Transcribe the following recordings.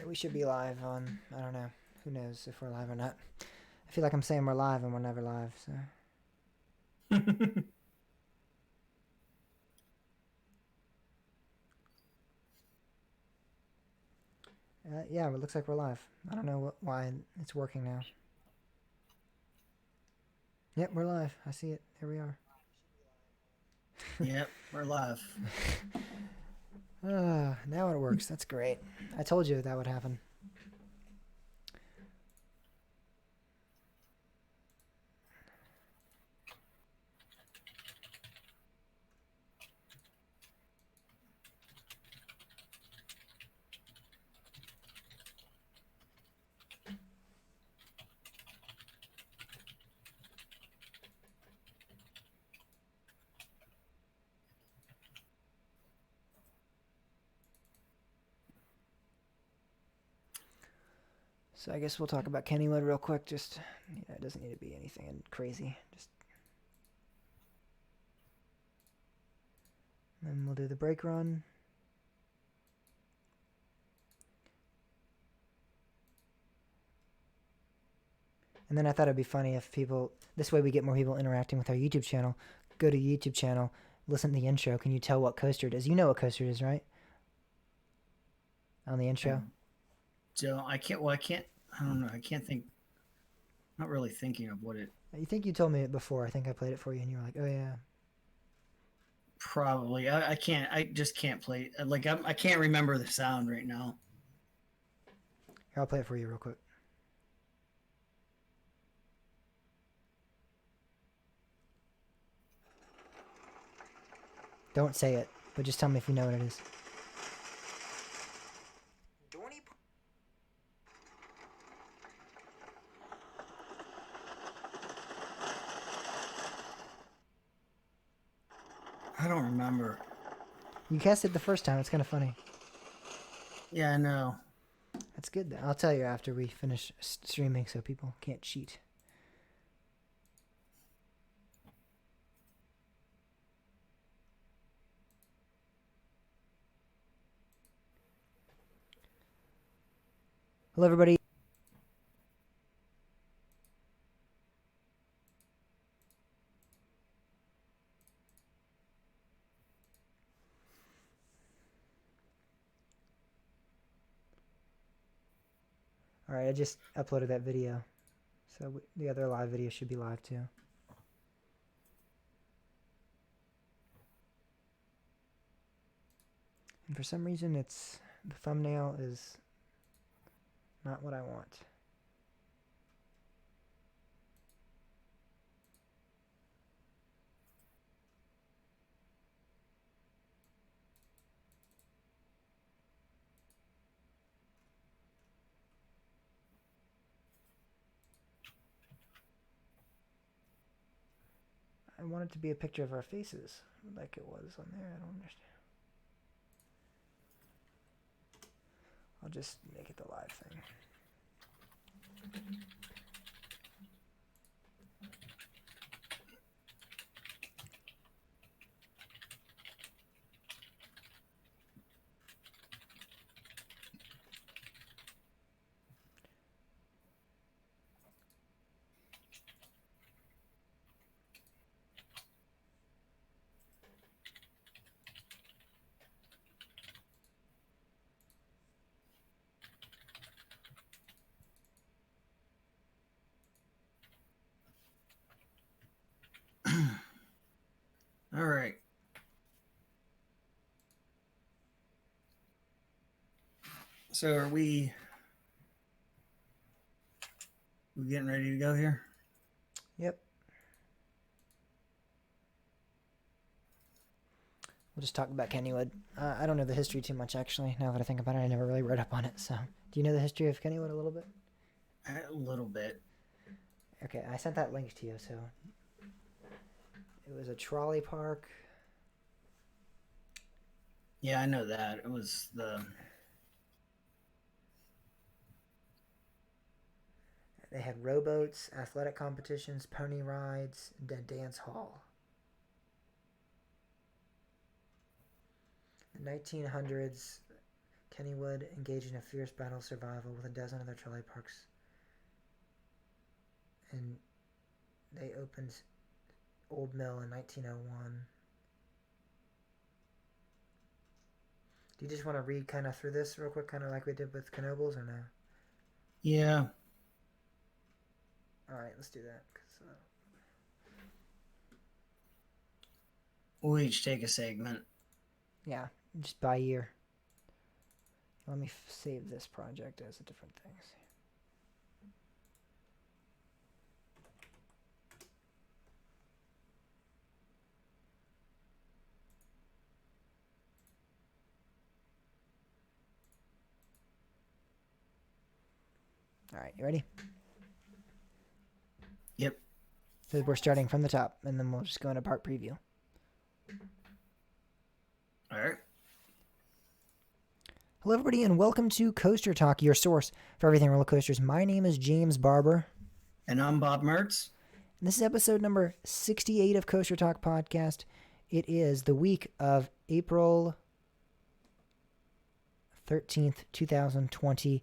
We should be live on, I don't know. Who knows if we're live or not. I feel like I'm saying we're live and we're never live, so. Yeah, it looks like we're live. I don't know why it's working now. Yep, we're live. I see it. Here we are. Yep, we're live. Now it works. That's great. I told you that would happen. So I guess we'll talk about Kennywood real quick. Just, it doesn't need to be anything crazy. Then we'll do the break run. And then I thought it'd be funny if people, this way we get more people interacting with our YouTube channel. Go to YouTube channel, listen to the intro. Can you tell what Coaster it is? You know what Coaster is, right? On the intro. So I can't. Well, I can't. I don't know. I can't think. Not really thinking of what it. You think you told me it before. I think I played it for you, and you were like, "Oh yeah." Probably. I can't. I just can't play. Like I can't remember the sound right now. Here, I'll play it for you real quick. Don't say it, but just tell me if you know what it is. I don't remember. You guessed it the first time. It's kind of funny. Yeah, I know. That's good. I'll tell you after we finish streaming, so people can't cheat. Hello, everybody. All right, I just uploaded that video, so the other live video should be live too. And for some reason, the thumbnail is not what I want. I want it to be a picture of our faces, like it was on there. I don't understand. I'll just make it the live thing. All right. So are we getting ready to go here? Yep. We'll just talk about Kennywood. I don't know the history too much, actually. Now that I think about it, I never really read up on it. So, do you know the history of Kennywood a little bit? A little bit. Okay, I sent that link to you. So, it was a trolley park. Yeah, I know that. It was the. They had rowboats, athletic competitions, pony rides, and a dance hall. In the 1900s, Kennywood engaged in a fierce battle of survival with a dozen other trolley parks. And they opened Old Mill in 1901. Do you just want to read kind of through this real quick, kind of like we did with Knoebels, or no? Yeah. All right, let's do that. We'll each take a segment. Yeah, just by year. Let me save this project as a different thing. All right, you ready? Yep. So we're starting from the top, and then we'll just go into park preview. All right. Hello, everybody, and welcome to Coaster Talk, your source for everything roller coasters. My name is James Barber. And I'm Bob Mertz. And this is episode number 68 of Coaster Talk Podcast. It is the week of April 13th, 2020.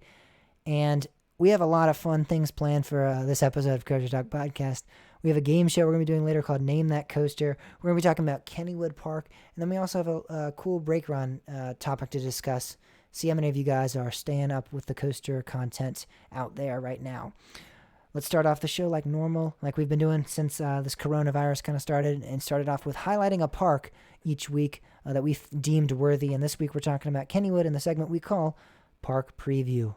And we have a lot of fun things planned for this episode of Coaster Talk Podcast. We have a game show we're going to be doing later called Name That Coaster. We're going to be talking about Kennywood Park. And then we also have a cool break run topic to discuss. See how many of you guys are staying up with the coaster content out there right now. Let's start off the show like normal, like we've been doing since this coronavirus kind of started, and started off with highlighting a park each week that we've deemed worthy. And this week we're talking about Kennywood in the segment we call Park Preview.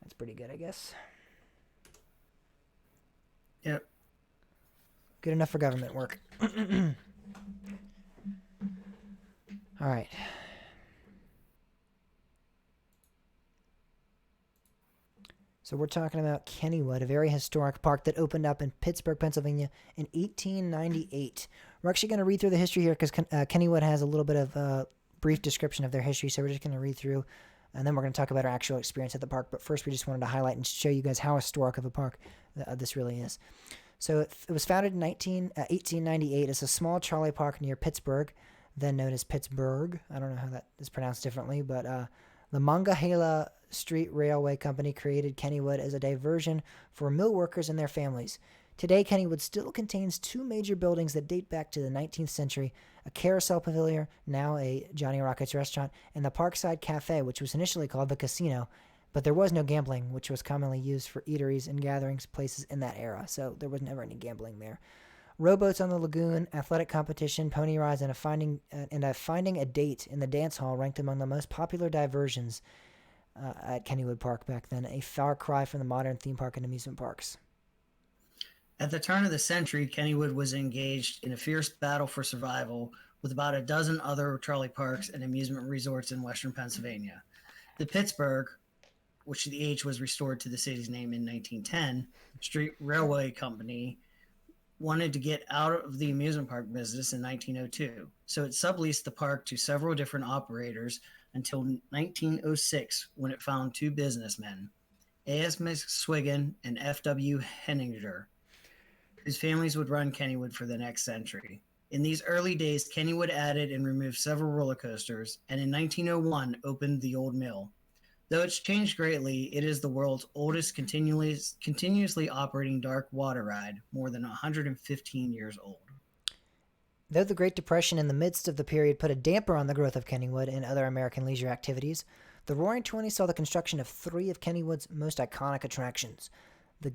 That's pretty good, I guess. Yep. Good enough for government work. All right. So we're talking about Kennywood, a very historic park that opened up in Pittsburgh, Pennsylvania in 1898. We're actually going to read through the history here because Kennywood has a little bit of a brief description of their history. So we're just going to read through, and then we're going to talk about our actual experience at the park. But first, we just wanted to highlight and show you guys how historic of a park this really is. So it was founded in 1898 as a small trolley park near Pittsburgh, then known as Pittsburgh. I don't know how that is pronounced differently, but the Monongahela Street Railway Company created Kennywood as a diversion for mill workers and their families. Today, Kennywood still contains two major buildings that date back to the 19th century, a carousel pavilion, now a Johnny Rockets restaurant, and the Parkside Cafe, which was initially called the Casino, but there was no gambling, which was commonly used for eateries and gatherings places in that era, so there was never any gambling there. Rowboats on the lagoon, athletic competition, pony rides, and finding a date in the dance hall ranked among the most popular diversions at Kennywood Park back then, a far cry from the modern theme park and amusement parks. At the turn of the century, Kennywood was engaged in a fierce battle for survival with about a dozen other trolley parks and amusement resorts in western Pennsylvania. The Pittsburgh, which the H was restored to the city's name in 1910, Street Railway Company wanted to get out of the amusement park business in 1902, so it subleased the park to several different operators until 1906, when it found two businessmen, A.S. McSwiggan and F.W. Henninger, whose families would run Kennywood for the next century. In these early days, Kennywood added and removed several roller coasters, and in 1901 opened the Old Mill. Though it's changed greatly, it is the world's oldest continuously operating dark water ride, more than 115 years old. Though the Great Depression in the midst of the period put a damper on the growth of Kennywood and other American leisure activities, the Roaring Twenties saw the construction of three of Kennywood's most iconic attractions: the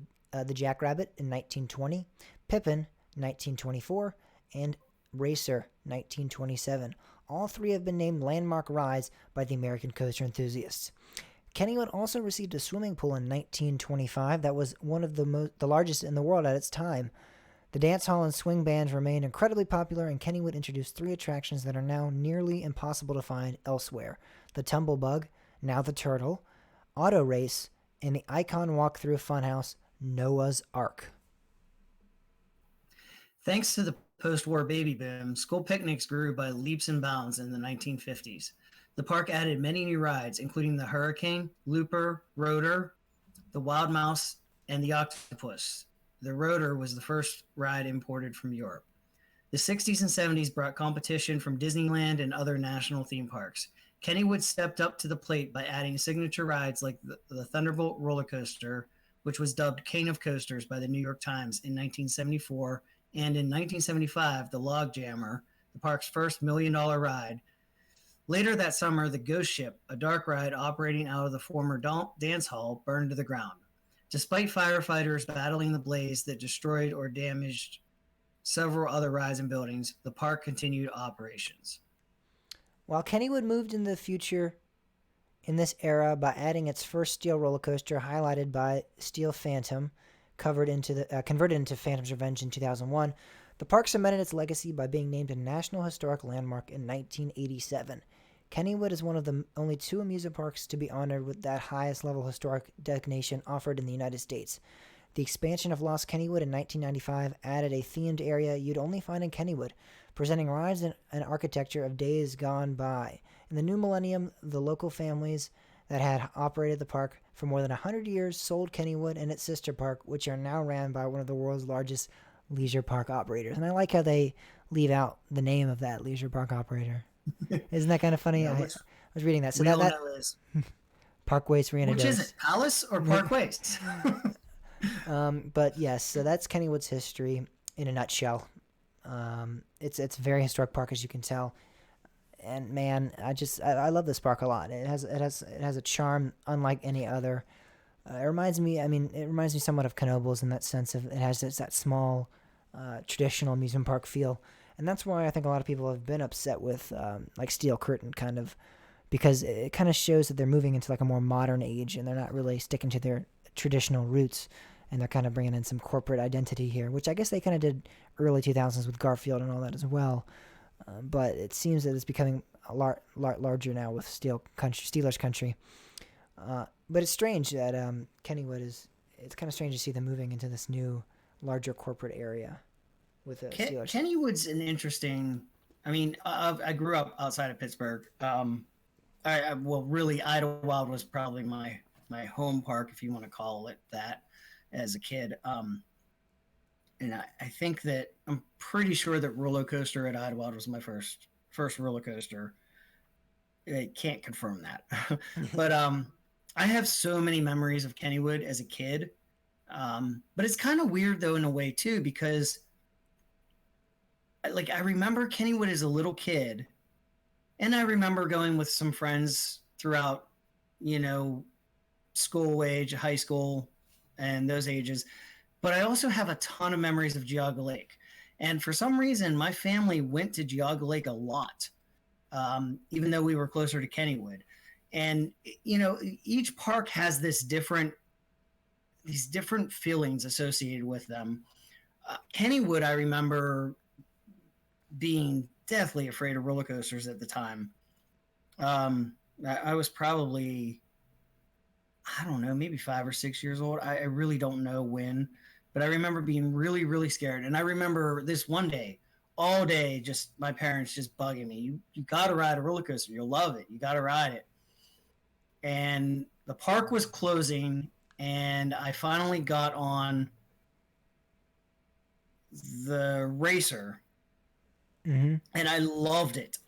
Jackrabbit in 1920, Pippin 1924, and Racer 1927. All three have been named landmark rides by the American coaster enthusiasts. Kennywood also received a swimming pool in 1925 that was one of the largest in the world at its time. The dance hall and swing bands remained incredibly popular, and Kennywood introduced three attractions that are now nearly impossible to find elsewhere: the Tumble Bug, now the Turtle, Auto Race, and the icon walk-through funhouse, Noah's Ark. Thanks to the post-war baby boom, school picnics grew by leaps and bounds in the 1950s. The park added many new rides, including the Hurricane, Looper, Rotor, the Wild Mouse, and the Octopus. The Rotor was the first ride imported from Europe. The 60s and 70s brought competition from Disneyland and other national theme parks. Kennywood stepped up to the plate by adding signature rides like the Thunderbolt roller coaster, which was dubbed King of Coasters by the New York Times in 1974, and in 1975, the Log Jammer, the park's first $1 million ride. Later that summer, the Ghost Ship, a dark ride operating out of the former dance hall, burned to the ground. Despite firefighters battling the blaze that destroyed or damaged several other rides and buildings, the park continued operations. While Kennywood moved in the future in this era by adding its first steel roller coaster, highlighted by Steel Phantom, converted into Phantom's Revenge in 2001, the park cemented its legacy by being named a National Historic Landmark in 1987. Kennywood is one of the only two amusement parks to be honored with that highest level historic designation offered in the United States. The expansion of Lost Kennywood in 1995 added a themed area you'd only find in Kennywood, presenting rides and architecture of days gone by. In the new millennium, the local families that had operated the park for more than 100 years sold Kennywood and its sister park, which are now ran by one of the world's largest leisure park operators. And I like how they leave out the name of that leisure park operator. Isn't that kind of funny? Yeah, I was reading that. So we all that know is Parkways Rihanna which does. is it, Palace or Parkways? But yes, so that's Kennywood's history in a nutshell. It's a very historic park, as you can tell. And man, I love this park a lot. It has a charm unlike any other. It reminds me somewhat of Knoebels in that sense of it has that small, traditional amusement park feel, and that's why I think a lot of people have been upset with like Steel Curtain kind of, because it kind of shows that they're moving into like a more modern age and they're not really sticking to their traditional roots, and they're kind of bringing in some corporate identity here, which I guess they kind of did early 2000s with Garfield and all that as well. But it seems that it's becoming a lot larger now with Steelers Country. But it's strange that Kennywood it's kind of strange to see them moving into this new, larger corporate area with the Steelers. Kennywood's an interesting. I mean, I grew up outside of Pittsburgh. Really, Idlewild was probably my home park, if you want to call it that, as a kid. And I think that I'm pretty sure that roller coaster at Idlewild was my first roller coaster. I can't confirm that, but I have so many memories of Kennywood as a kid. But it's kind of weird though in a way too, because like I remember Kennywood as a little kid, and I remember going with some friends throughout, school age, high school, and those ages. But I also have a ton of memories of Geauga Lake. And for some reason, my family went to Geauga Lake a lot, even though we were closer to Kennywood. And, each park has these different feelings associated with them. Kennywood, I remember being deathly afraid of roller coasters at the time. I was probably, I don't know, maybe 5 or 6 years old. I really don't know when, but I remember being really, really scared. And I remember this one day, all day, just my parents just bugging me. You got to ride a roller coaster. You'll love it. You got to ride it. And the park was closing, and I finally got on the racer. Mm-hmm. And I loved it.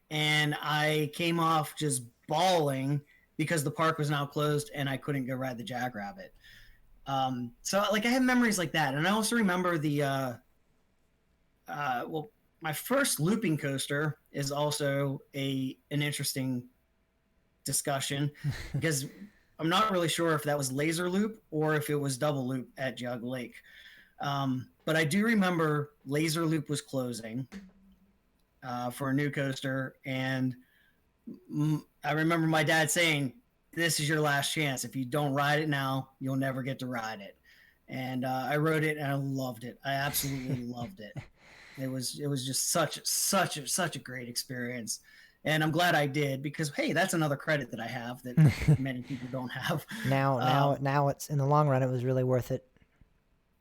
And I came off just bawling because the park was now closed and I couldn't go ride the Jackrabbit. So like I have memories like that. And I also remember my first looping coaster is also an interesting discussion because I'm not really sure if that was laser loop or if it was double loop at Geauga Lake. But I do remember laser loop was closing for a new coaster, and I remember my dad saying, "This is your last chance. If you don't ride it now, you'll never get to ride it." And I rode it, and I loved it. I absolutely loved it. It was just such a great experience, and I'm glad I did because hey, that's another credit that I have that many people don't have. Now it's in the long run, it was really worth it.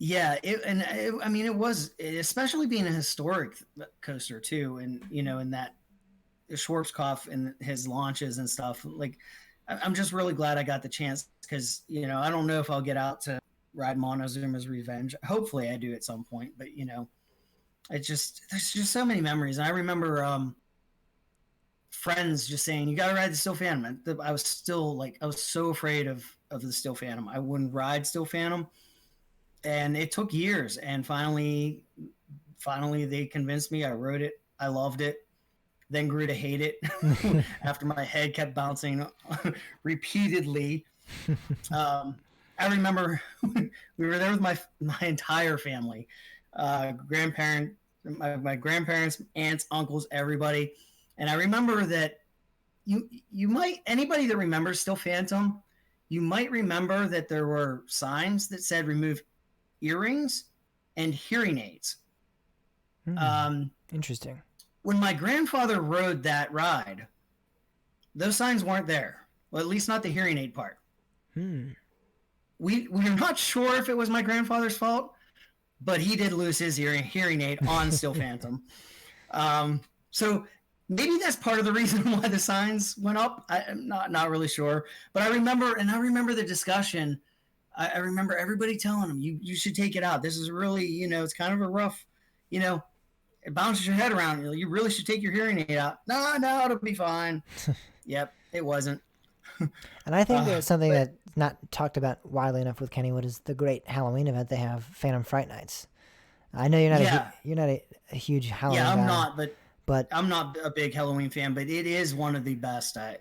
Yeah, it was, especially being a historic coaster too, and in that Schwarzkopf and his launches and stuff. Like, I'm just really glad I got the chance because I don't know if I'll get out to ride Montezuma's Revenge. Hopefully, I do at some point, but there's just so many memories. And I remember friends just saying, "You got to ride the Steel Phantom." I was still like, I was so afraid of the Steel Phantom. I wouldn't ride Steel Phantom, and it took years. And finally, they convinced me. I rode it. I loved it. Then grew to hate it after my head kept bouncing repeatedly. I remember we were there with my entire family, my grandparents, aunts, uncles, everybody. And I remember that you might, anybody that remembers Still Phantom, you might remember that there were signs that said remove earrings and hearing aids. Interesting. When my grandfather rode that ride, those signs weren't there. Well, at least not the hearing aid part. We're not sure if it was my grandfather's fault, but he did lose his hearing aid on Steel Phantom. So maybe that's part of the reason why the signs went up. I'm not really sure, but I remember the discussion. I remember everybody telling him, you should take it out. This is really, it's kind of a rough, it bounces your head around. You really should take your hearing aid out. No, it'll be fine. Yep, it wasn't. And I think there's something that's not talked about widely enough with Kennywood is the great Halloween event they have, Phantom Fright Nights. I know you're not a huge Halloween guy. Yeah, I'm not, but I'm not a big Halloween fan, but it is one of the best. And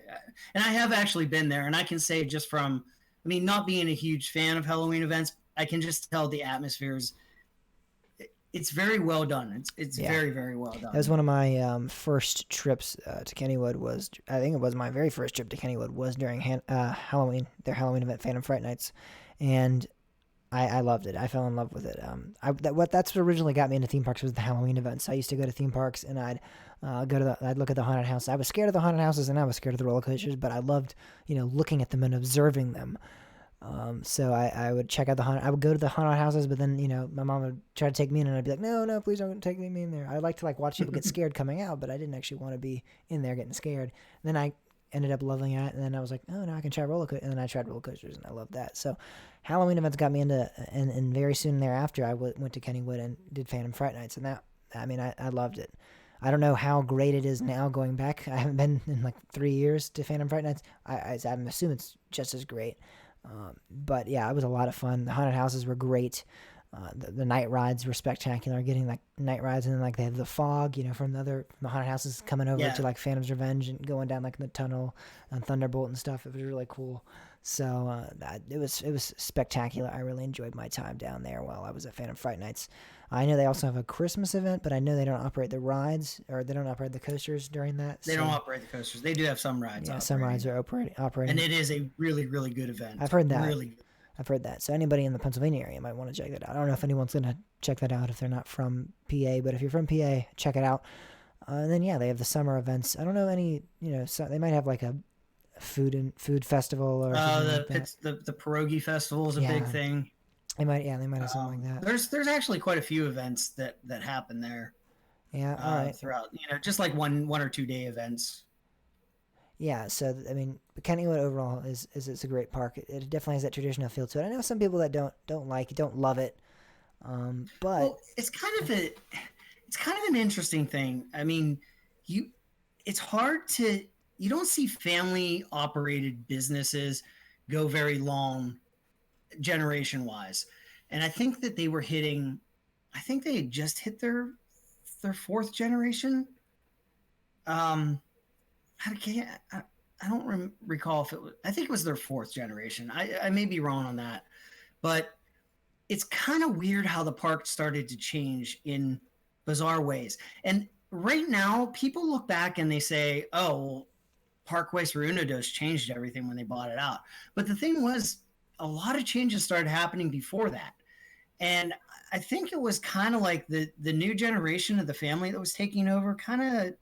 I have actually been there, and I can say just from, not being a huge fan of Halloween events, I can just tell the atmospheres. It's very well done. It's very, very well done. That was one of my first trips to Kennywood. I think it was my very first trip to Kennywood was during Halloween, their Halloween event, Phantom Fright Nights, and I loved it. I fell in love with it. That's what originally got me into theme parks was the Halloween events. I used to go to theme parks and I'd I'd look at the haunted house. I was scared of the haunted houses and I was scared of the roller coasters, but I loved looking at them and observing them. So I would check out I would go to the haunted houses, but then, my mom would try to take me in and I'd be like, no, please don't take me in there. I like to watch people get scared coming out, but I didn't actually want to be in there getting scared. And then I ended up loving it. And then I was like, oh, now I can try roller coasters. And then I tried roller coasters and I loved that. So Halloween events got me into, and very soon thereafter, I went to Kennywood and did Phantom Fright Nights. And that, I loved it. I don't know how great it is now going back. I haven't been in 3 years to Phantom Fright Nights. I'm assuming it's just as great. But yeah, it was a lot of fun. The haunted houses were great. The night rides were spectacular. Getting night rides and then they have the fog, from the haunted houses coming over to Phantom's Revenge and going down the tunnel on Thunderbolt and stuff. It was really cool. So it was spectacular. I really enjoyed my time down there while I was at Phantom Fright Nights. I know they also have a Christmas event, but I know they don't operate the rides or they don't operate the coasters during that. They don't operate the coasters. They do have some rides. Yeah, some rides are operating. And it is a really, really good event. I've heard that. Really good. I've heard that. So anybody in the Pennsylvania area might want to check that out. I don't know if anyone's going to check that out if they're not from PA, but if you're from PA, check it out. And then, they have the summer events. I don't know any, so they might have a food festival or the pierogi festival is a big thing. They might have something like that. There's actually quite a few events that happen there. Yeah, all right. Throughout, just 1 or 2 day events. Yeah, so Kennywood overall is a great park. It definitely has that traditional feel to it. I know some people that don't love it, but it's kind of an interesting thing. It's hard to, you don't see family operated businesses go very long generation wise, and I think that they had just hit their 4th generation. I don't recall if it was, I think it was their 4th generation. I may be wrong on that, but it's kind of weird how the park started to change in bizarre ways. And right now people look back and they say, oh, well, Parkway Sarunados changed everything when they bought it out. But the thing was, a lot of changes started happening before that. And I think it was kind of the new generation of the family that was taking over I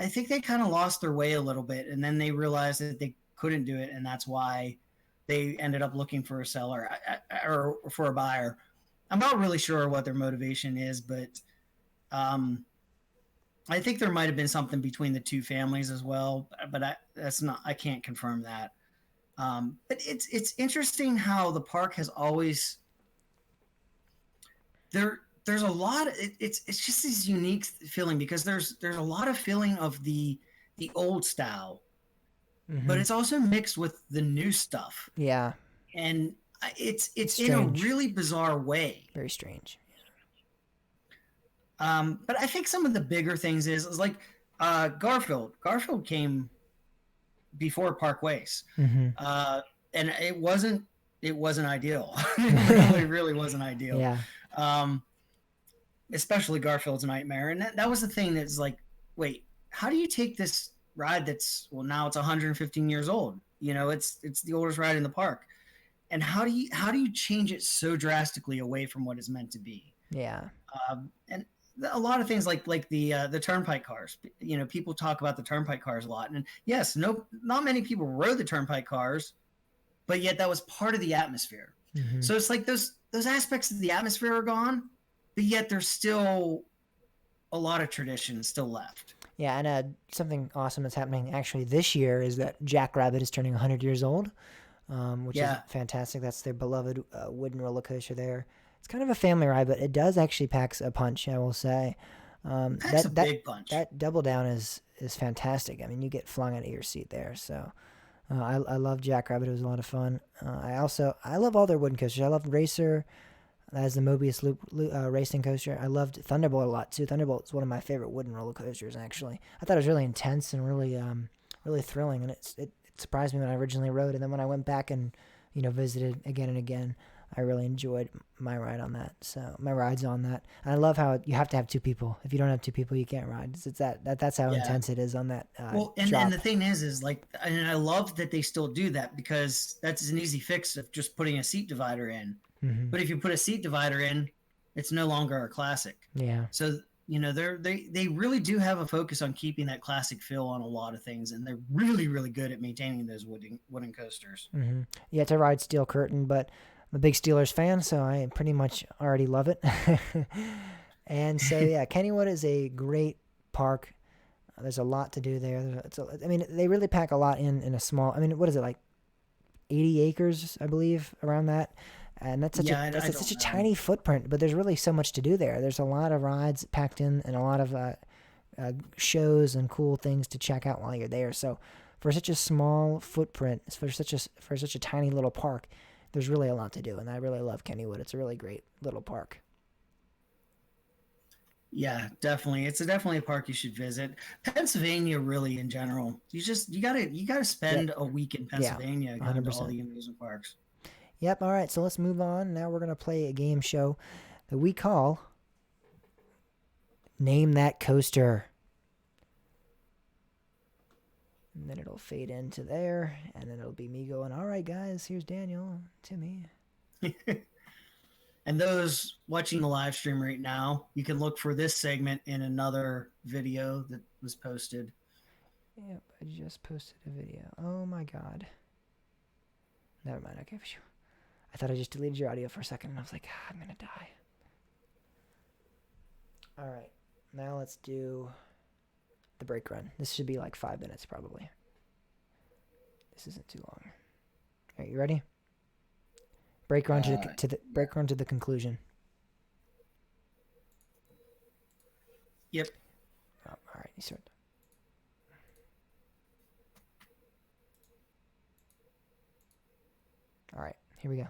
think they kind of lost their way a little bit, and then they realized that they couldn't do it, and that's why they ended up looking for a seller or for a buyer. I'm not really sure what their motivation is, but I think there might have been something between the two families as well, but I can't confirm that. But it's interesting how the park has always there's a lot. It's just this unique feeling because there's a lot of feeling of the old style, but Mm-hmm. it's also mixed with the new stuff, Yeah, and it's it's in a strange. really bizarre way. Very strange. But I think some of the bigger things is like Garfield. Garfield came before Parkways, Mm-hmm. uh, and it wasn't ideal. It really wasn't ideal. Yeah. Um, Especially Garfield's Nightmare, and that was the thing that's like, wait, how do you take this ride that's well now it's 115 years old? You know, it's the oldest ride in the park, and how do you change it so drastically away from what it's meant to be? Yeah. And a lot of things like the turnpike cars. You know, people talk about the turnpike cars a lot, and yes, no, not many people rode the turnpike cars, but yet that was part of the atmosphere. Mm-hmm. So it's like those aspects of the atmosphere are gone, but yet there's still a lot of tradition still left. Yeah, and something awesome that's happening actually this year is that Jackrabbit is turning 100 years old, which is Yeah, fantastic. That's their beloved wooden roller coaster there. It's kind of a family ride, but it does actually packs a punch, I will say. packs a That big punch. that double down is fantastic. I mean, you get flung out of your seat there. So I love Jackrabbit. It was a lot of fun. I love all their wooden coasters. I love Racer. That is the Mobius racing coaster. I loved Thunderbolt a lot too. Thunderbolt is one of my favorite wooden roller coasters. Actually, I thought it was really intense and really thrilling, and it surprised me when I originally rode, and then when I went back and visited again and again, I really enjoyed my ride on that. So my rides on that, and I love how you have to have two people. If you don't have two people, you can't ride. It's that's how Yeah. intense it is on that Well, and drop. the thing is like, and I love that they still do that because that's an easy fix of just putting a seat divider in. Hmm. But if you put a seat divider in, it's no longer a classic. Yeah. So they really do have a focus on keeping that classic feel on a lot of things, and they're really really good at maintaining those wooden coasters. Yeah, to ride Steel Curtain, but I'm a big Steelers fan, so I pretty much already love it. And so, yeah, Kennywood is a great park. There's a lot to do there. I mean, they really pack a lot in a small. I mean, what is it like? 80 acres, I believe, around that. And that's such Yeah, a I such a don't know. tiny footprint, but there's really so much to do there. There's a lot of rides packed in, and a lot of shows and cool things to check out while you're there. So, for such a small footprint, for such a tiny little park, there's really a lot to do, and I really love Kennywood. It's a really great little park. Yeah, definitely. It's definitely a park you should visit. Pennsylvania, really, in general. You gotta Yep. spend a week in Yeah. Pennsylvania going to all 100%. the amusement parks. Yep. All right. So let's move on. Now we're gonna play a game show that we call Name That Coaster. And then it'll fade into there, and then it'll be me going, all right, guys, here's Daniel, Timmy. And those watching the live stream right now, you can look for this segment in another video that was posted. Yep, I just posted a video. Oh my god. Never mind. Okay, phew. I thought I just deleted your audio for a second, and I was like, I'm gonna die. All right, now let's do the break run. This should be like 5 minutes probably. This isn't too long. All right, you ready? Break run break run to the conclusion. Yep. Oh, all right, you start. All right, here we go.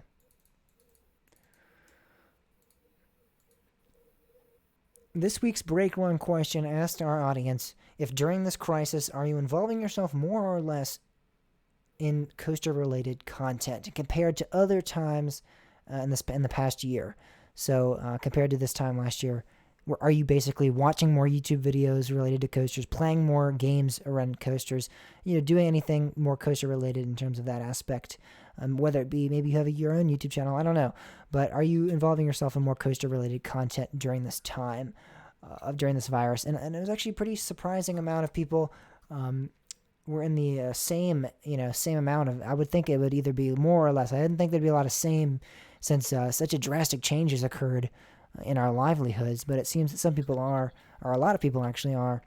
This week's break run question asked our audience if during this crisis, are you involving yourself more or less in coaster related content compared to other times in the past year? So compared to this time last year, are you basically watching more YouTube videos related to coasters, playing more games around coasters, doing anything more coaster related in terms of that aspect? Whether it be maybe you have your own YouTube channel, I don't know, but are you involving yourself in more coaster related content during this time, during this virus? And it was actually a pretty surprising amount of people were in the same amount of. I would think it would either be more or less. I didn't think there'd be a lot of same, since such a drastic change has occurred in our livelihoods. But it seems that some people are, or a lot of people actually are,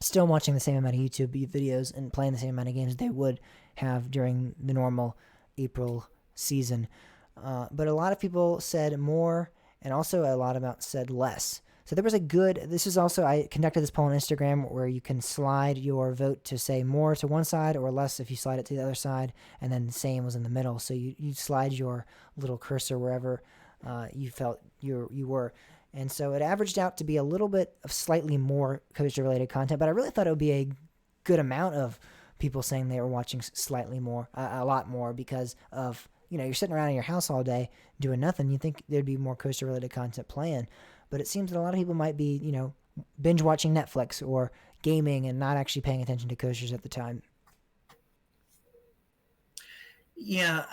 still watching the same amount of YouTube videos and playing the same amount of games they would have during the normal April season. But a lot of people said more and also a lot about said less. So there was a good. This is also, I conducted this poll on Instagram where you can slide your vote to say more to one side or less if you slide it to the other side, and then the same was in the middle. So you slide your little cursor wherever you felt you were. And so it averaged out to be a little bit of slightly more coaster-related content, but I really thought it would be a good amount of people saying they were watching slightly more, a lot more, because of, you're sitting around in your house all day doing nothing. You think there'd be more coaster-related content playing. But it seems that a lot of people might be, binge watching Netflix or gaming and not actually paying attention to coasters at the time. Yeah,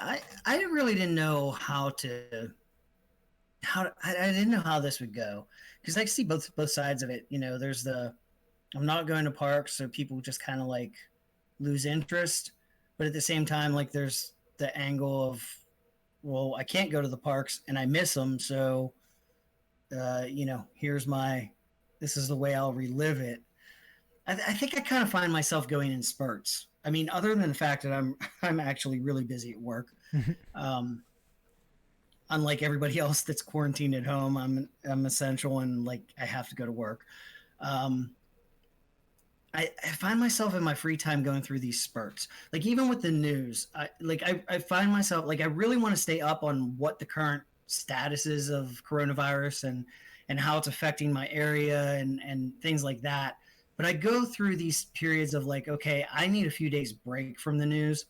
I really didn't know I didn't know how this would go, because I see both sides of it. There's I'm not going to parks, so people just kind of like lose interest. But at the same time, like there's the angle of, well, I can't go to the parks and I miss them, so this is the way I'll relive it. I think I kind of find myself going in spurts. I mean, other than the fact that I'm actually really busy at work. Unlike everybody else that's quarantined at home, I'm essential and like I have to go to work. I find myself in my free time going through these spurts. Like even with the news, I find myself like I really want to stay up on what the current status is of coronavirus and how it's affecting my area and things like that. But I go through these periods of like, okay, I need a few days break from the news.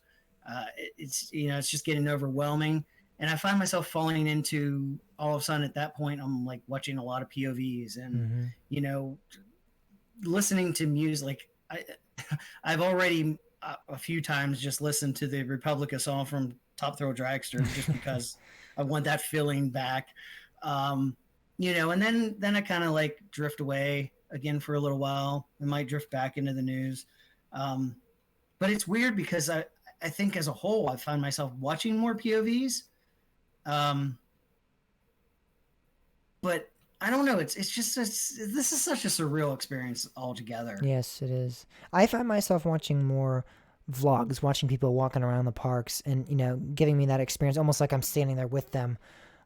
It's just getting overwhelming. And I find myself falling into, all of a sudden at that point, I'm like watching a lot of POVs and, listening to music. I've already a few times just listened to the Republica song from Top Thrill Dragster just because I want that feeling back. And then I kind of like drift away again for a little while. I might drift back into the news. But it's weird because I think as a whole, I find myself watching more POVs. But I don't know. This is such a surreal experience altogether. Yes, it is. I find myself watching more vlogs, watching people walking around the parks and, giving me that experience almost like I'm standing there with them.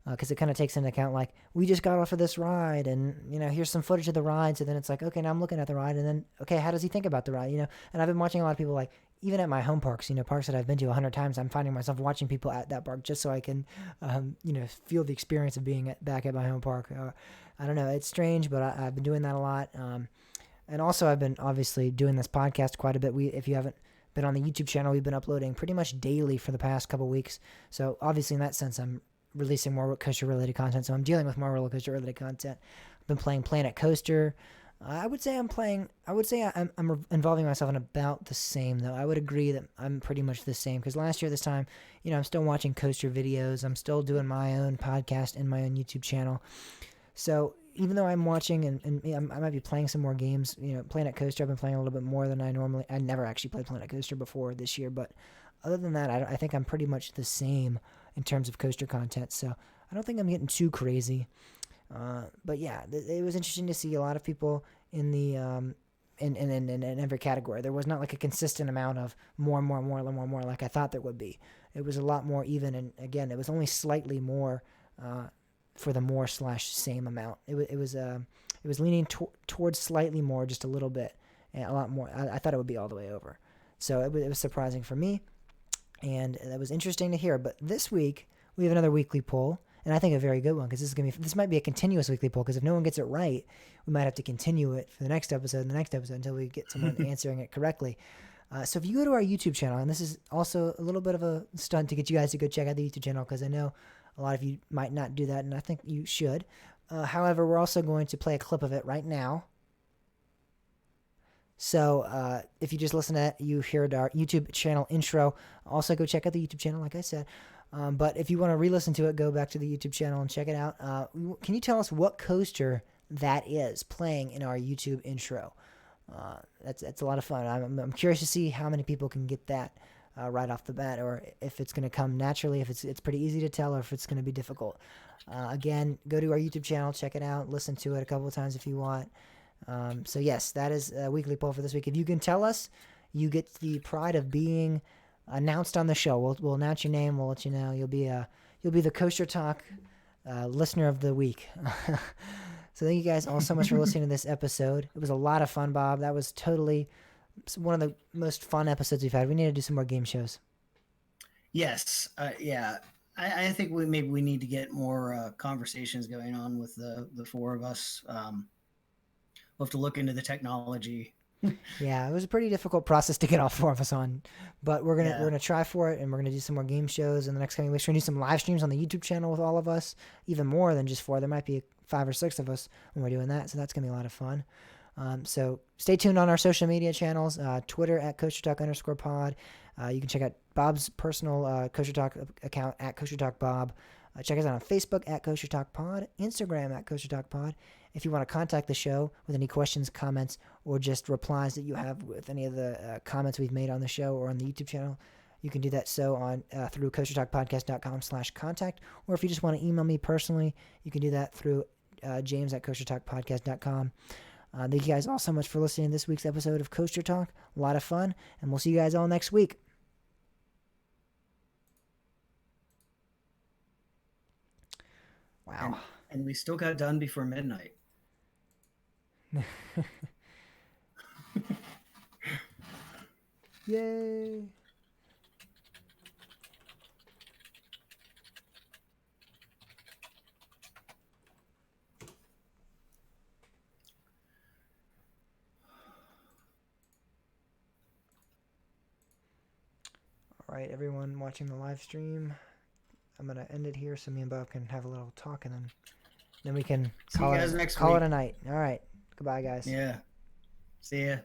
Because it kind of takes into account, like, we just got off of this ride and, here's some footage of the ride. So then it's like, okay, now I'm looking at the ride and then, okay, how does he think about the ride? And I've been watching a lot of people, like, even at my home parks, parks that I've been to 100 times, I'm finding myself watching people at that park just so I can, feel the experience of being back at my home park. I don't know. It's strange, but I've been doing that a lot. And also I've been obviously doing this podcast quite a bit. If you haven't been on the YouTube channel, we've been uploading pretty much daily for the past couple weeks. So obviously in that sense, I'm releasing more roller coaster related content. So I'm dealing with more roller coaster related content. I've been playing Planet Coaster. I would say I'm involving myself in about the same, though. I would agree that I'm pretty much the same, because last year this time, I'm still watching coaster videos. I'm still doing my own podcast and my own YouTube channel. So even though I'm watching and I might be playing some more games, Planet Coaster, I've been playing a little bit more than I never actually played Planet Coaster before this year. But other than that, I think I'm pretty much the same in terms of coaster content. So I don't think I'm getting too crazy. But yeah, it was interesting to see a lot of people in the in every category. There was not like a consistent amount of more like I thought there would be. It was a lot more even, and again, it was only slightly more for the more/same amount. It was leaning towards slightly more, just a little bit, and a lot more. I thought it would be all the way over. So it was surprising for me, and that was interesting to hear. But this week we have another weekly poll. And I think a very good one, because this might be a continuous weekly poll, because if no one gets it right, we might have to continue it for the next episode and the next episode until we get someone answering it correctly. So if you go to our YouTube channel, and this is also a little bit of a stunt to get you guys to go check out the YouTube channel, because I know a lot of you might not do that, and I think you should. However, we're also going to play a clip of it right now. So if you just listen to it, you heard our YouTube channel intro. Also go check out the YouTube channel, like I said. But if you want to re-listen to it, go back to the YouTube channel and check it out. Can you tell us what coaster that is playing in our YouTube intro? That's a lot of fun. I'm curious to see how many people can get that right off the bat, or if it's going to come naturally, if it's pretty easy to tell, or if it's going to be difficult. Again, go to our YouTube channel, check it out, listen to it a couple of times if you want. So yes, that is a weekly poll for this week. If you can tell us, you get the pride of being announced on the show. We'll announce your name. We'll let you know. You'll be the Coaster Talk listener of the week. So thank you guys all so much for listening to this episode. It was a lot of fun, Bob. That was totally one of the most fun episodes we've had. We need to do some more game shows. Yes. Yeah. I think maybe we need to get more conversations going on with the four of us. We'll have to look into the technology. Yeah, it was a pretty difficult process to get all four of us on, but we're Yeah. gonna try for it, and we're gonna do some more game shows in the next coming weeks. We're gonna do some live streams on the YouTube channel with all of us, even more than just four. There might be 5 or 6 of us when we're doing that, so that's gonna be a lot of fun. So stay tuned on our social media channels, Twitter at @KosherTalk_pod. You can check out Bob's personal Kosher Talk account at Kosher Talk Bob. Check us out on Facebook at Kosher Talk Pod, Instagram at Kosher Talk Pod. If you want to contact the show with any questions, comments, or just replies that you have with any of the comments we've made on the show or on the YouTube channel, you can do that so on through koshertalkpodcast.com/contact. Or if you just want to email me personally, you can do that through James at koshertalkpodcast.com. Thank you guys all so much for listening to this week's episode of Kosher Talk. A lot of fun, and we'll see you guys all next week. Wow. And we still got done before midnight. Yay. All right, everyone watching the live stream, I'm going to end it here so me and Bob can have a little talk, and then we can See you guys next call week. it a night. All right. Goodbye, guys. Yeah. See ya.